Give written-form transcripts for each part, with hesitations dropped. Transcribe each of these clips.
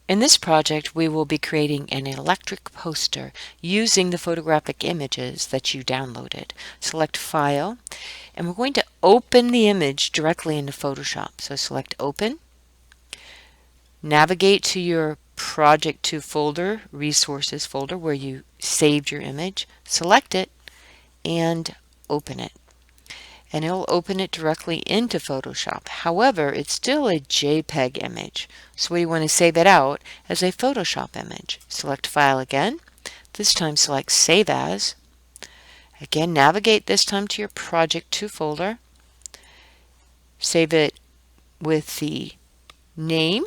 In this project, we will be creating an electric poster using the photographic images that you downloaded. Select File, and we're going to open the image directly into Photoshop. So select Open, navigate to your Project 2 folder, Resources folder, where you saved your image, select it, and open it. And it'll open it directly into Photoshop. However, it's still a JPEG image, so we want to save it out as a Photoshop image. Select File again. This time select Save As. Again, navigate this time to your Project 2 folder. Save it with the name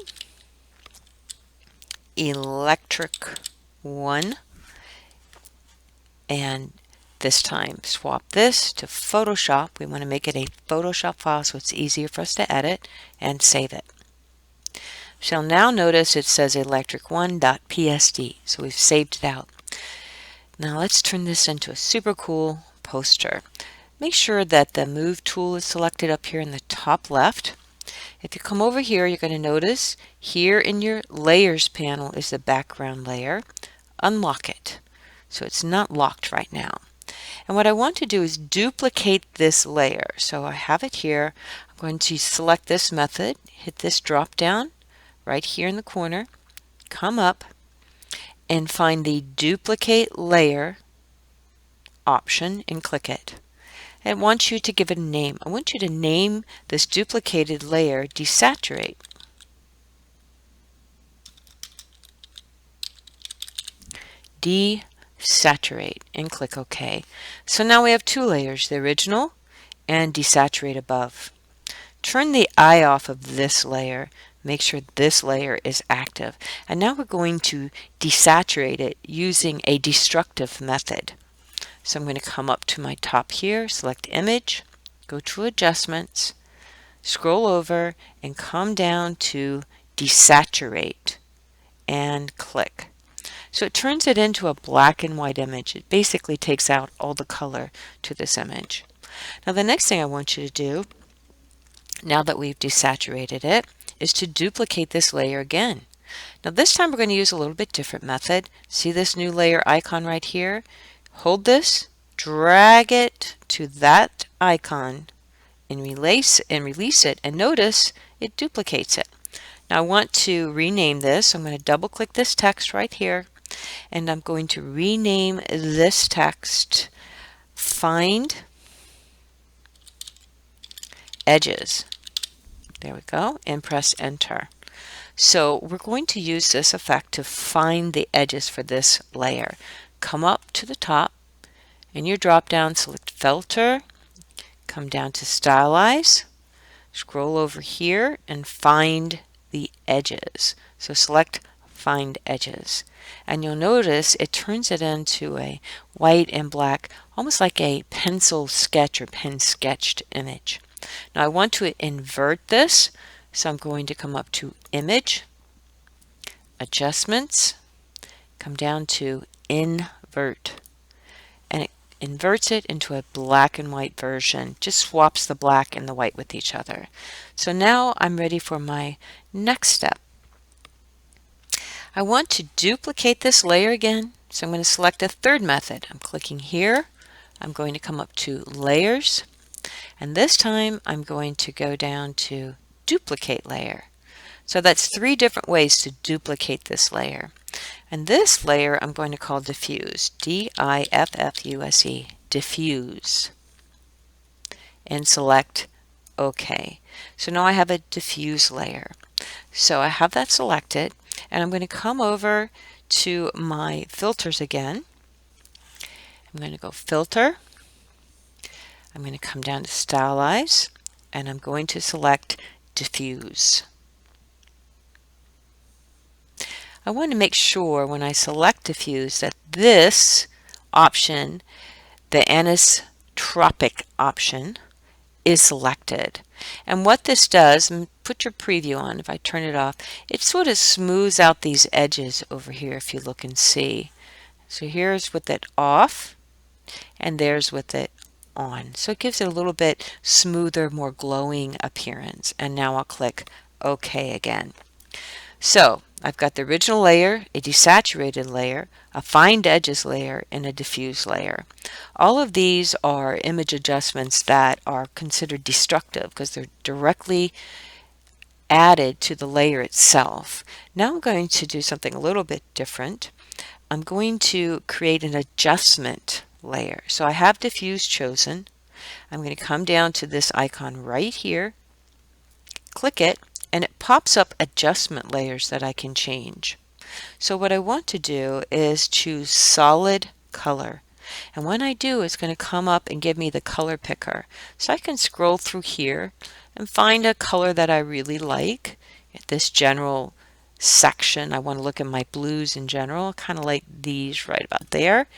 Electric 1, and this time swap this to Photoshop. We want to make it a Photoshop file so it's easier for us to edit, and save it. Shall now notice it says electric1.psd, so we've saved it out. Now let's turn this into a super cool poster. Make sure that the Move tool is selected up here in the top left. If you come over here, you're going to notice here in your Layers panel is the background layer. Unlock it, so it's not locked right now. And what I want to do is duplicate this layer. So I have it here. I'm going to select this method, hit this drop down right here in the corner, come up and find the Duplicate Layer option and click it. I want you to give it a name. I want you to name this duplicated layer Desaturate. Desaturate, and click OK. So now we have two layers, the original and Desaturate above. Turn the eye off of this layer. Make sure this layer is active. And now we're going to desaturate it using a destructive method. So I'm going to come up to my top here, select Image, go to Adjustments, scroll over and come down to Desaturate and click. So it turns it into a black and white image. It basically takes out all the color to this image. Now the next thing I want you to do, now that we've desaturated it, is to duplicate this layer again. Now this time we're going to use a little bit different method. See this new layer icon right here? Hold this, drag it to that icon and release it, and notice it duplicates it. Now I want to rename this. So I'm going to double click this text right here, and I'm going to rename this text Find Edges. There we go, and press Enter. So we're going to use this effect to find the edges for this layer. Come up to the top, in your drop down select Filter, come down to Stylize, scroll over here and find the edges. So select Find Edges, and you'll notice it turns it into a white and black, almost like a pencil sketch or pen sketched image. Now I want to invert this, so I'm going to come up to Image, Adjustments, come down to Invert, and it inverts it into a black and white version. Just swaps the black and the white with each other. So now I'm ready for my next step. I want to duplicate this layer again, so I'm going to select a third method. I'm clicking here. I'm going to come up to Layers, and this time I'm going to go down to Duplicate Layer. So that's three different ways to duplicate this layer. And this layer I'm going to call Diffuse, D-I-F-F-U-S-E, Diffuse, and select OK. So now I have a diffuse layer. So I have that selected, and I'm going to come over to my filters again. I'm going to go Filter, I'm going to come down to Stylize, and I'm going to select Diffuse. I want to make sure when I select Diffuse that this option, the anisotropic option, is selected. And what this does, and put your preview on, if I turn it off, it sort of smooths out these edges over here if you look and see. So here's with it off, and there's with it on. So it gives it a little bit smoother, more glowing appearance. And now I'll click OK again. So I've got the original layer, a desaturated layer, a fined edges layer, and a diffuse layer. All of these are image adjustments that are considered destructive because they're directly added to the layer itself. Now I'm going to do something a little bit different. I'm going to create an adjustment layer. So I have diffuse chosen. I'm going to come down to this icon right here, click it, and it pops up adjustment layers that I can change. So what I want to do is choose solid color. And when I do, it's going to come up and give me the color picker. So I can scroll through here and find a color that I really like. At this general section, I want to look at my blues in general, kind of like these right about there.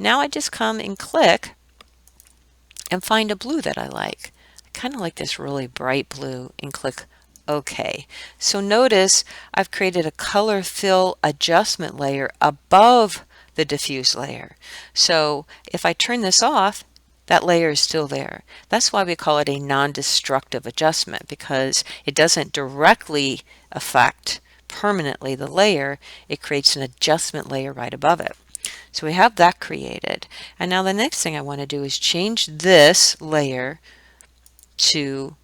Now I just come and click and find a blue that I like. I kind of like this really bright blue and click OK. So notice I've created a color fill adjustment layer above the diffuse layer. So if I turn this off, that layer is still there. That's why we call it a non-destructive adjustment, because it doesn't directly affect permanently the layer. It creates an adjustment layer right above it. So we have that created. And now the next thing I want to do is change this layer to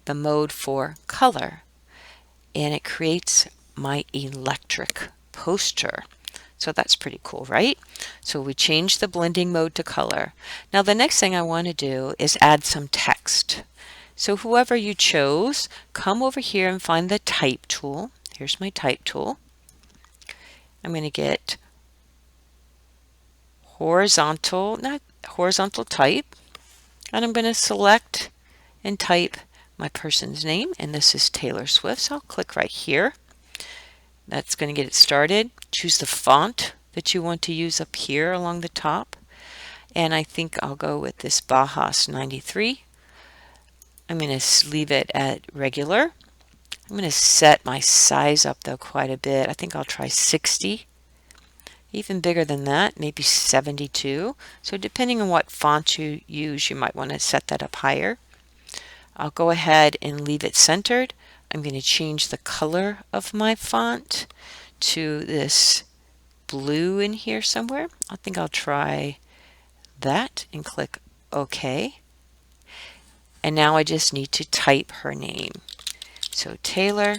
the mode for color. And it creates my electric poster. So that's pretty cool, right? So we change the blending mode to color. Now the next thing I want to do is add some text. So whoever you chose, come over here and find the type tool. Here's my type tool. I'm going to get horizontal type, and I'm going to select and type my person's name, and this is Taylor Swift. So I'll click right here. That's going to get it started. Choose the font that you want to use up here along the top, and I think I'll go with this Bahas 93. I'm going to leave it at regular. I'm going to set my size up though quite a bit. I think I'll try 60. Even bigger than that, maybe 72. So depending on what font you use, you might want to set that up higher. I'll go ahead and leave it centered. I'm going to change the color of my font to this blue in here somewhere. I think I'll try that and click OK. And now I just need to type her name. So Taylor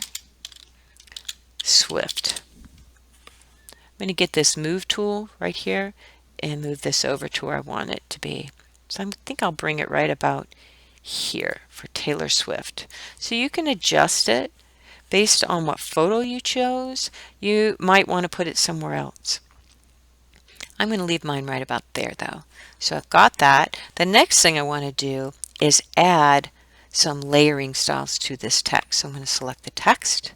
Swift. I'm going to get this move tool right here and move this over to where I want it to be. So I think I'll bring it right about here for Taylor Swift. So you can adjust it based on what photo you chose. You might want to put it somewhere else. I'm going to leave mine right about there though. So I've got that. The next thing I want to do is add some layering styles to this text. So I'm going to select the text.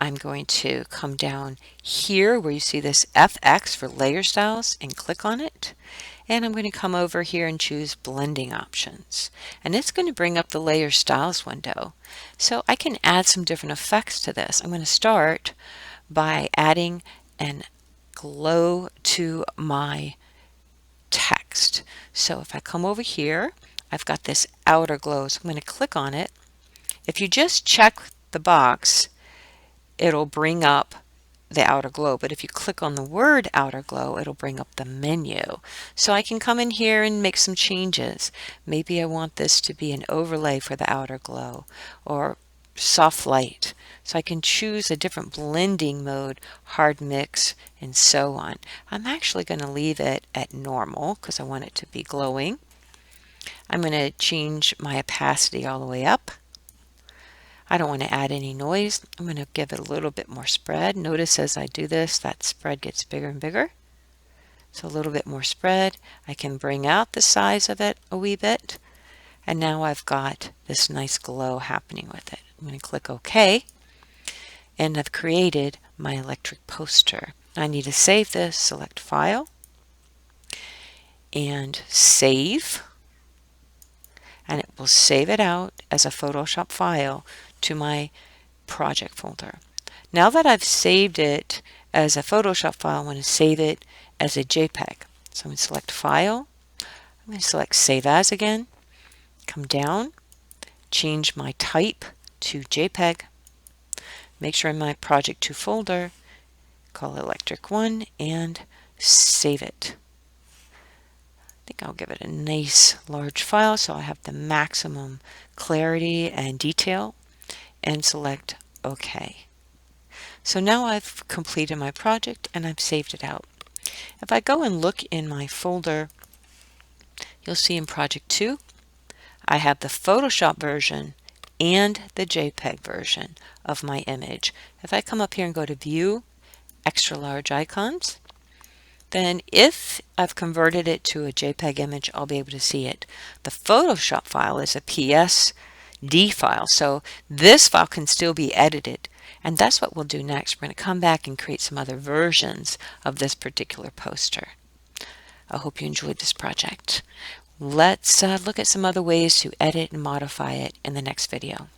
I'm going to come down here where you see this FX for layer styles and click on it. And I'm going to come over here and choose blending options. And it's going to bring up the layer styles window. So I can add some different effects to this. I'm going to start by adding an glow to my text. So if I come over here, I've got this outer glow. So I'm going to click on it. If you just check the box, it'll bring up the outer glow, but if you click on the word outer glow, it'll bring up the menu. So I can come in here and make some changes. Maybe I want this to be an overlay for the outer glow or soft light. So I can choose a different blending mode, hard mix, and so on. I'm actually going to leave it at normal because I want it to be glowing. I'm going to change my opacity all the way up. I don't want to add any noise. I'm going to give it a little bit more spread. Notice as I do this, that spread gets bigger and bigger. So a little bit more spread. I can bring out the size of it a wee bit. And now I've got this nice glow happening with it. I'm going to click OK. And I've created my electric poster. I need to save this, select File, and Save. And it will save it out as a Photoshop file to my project folder. Now that I've saved it as a Photoshop file, I want to save it as a JPEG. So I'm going to select File. I'm going to select Save As again. Come down, change my type to JPEG. make sure in my Project 2 folder, call it Electric 1 and save it. I think I'll give it a nice large file so I have the maximum clarity and detail, and select OK. So now I've completed my project and I've saved it out. If I go and look in my folder, you'll see in Project 2 I have the Photoshop version and the JPEG version of my image. If I come up here and go to View, Extra Large Icons, then if I've converted it to a JPEG image, I'll be able to see it. The Photoshop file is a PSD file, so this file can still be edited. And that's what we'll do next. We're going to come back and create some other versions of this particular poster. I hope you enjoyed this project. Let's look at some other ways to edit and modify it in the next video.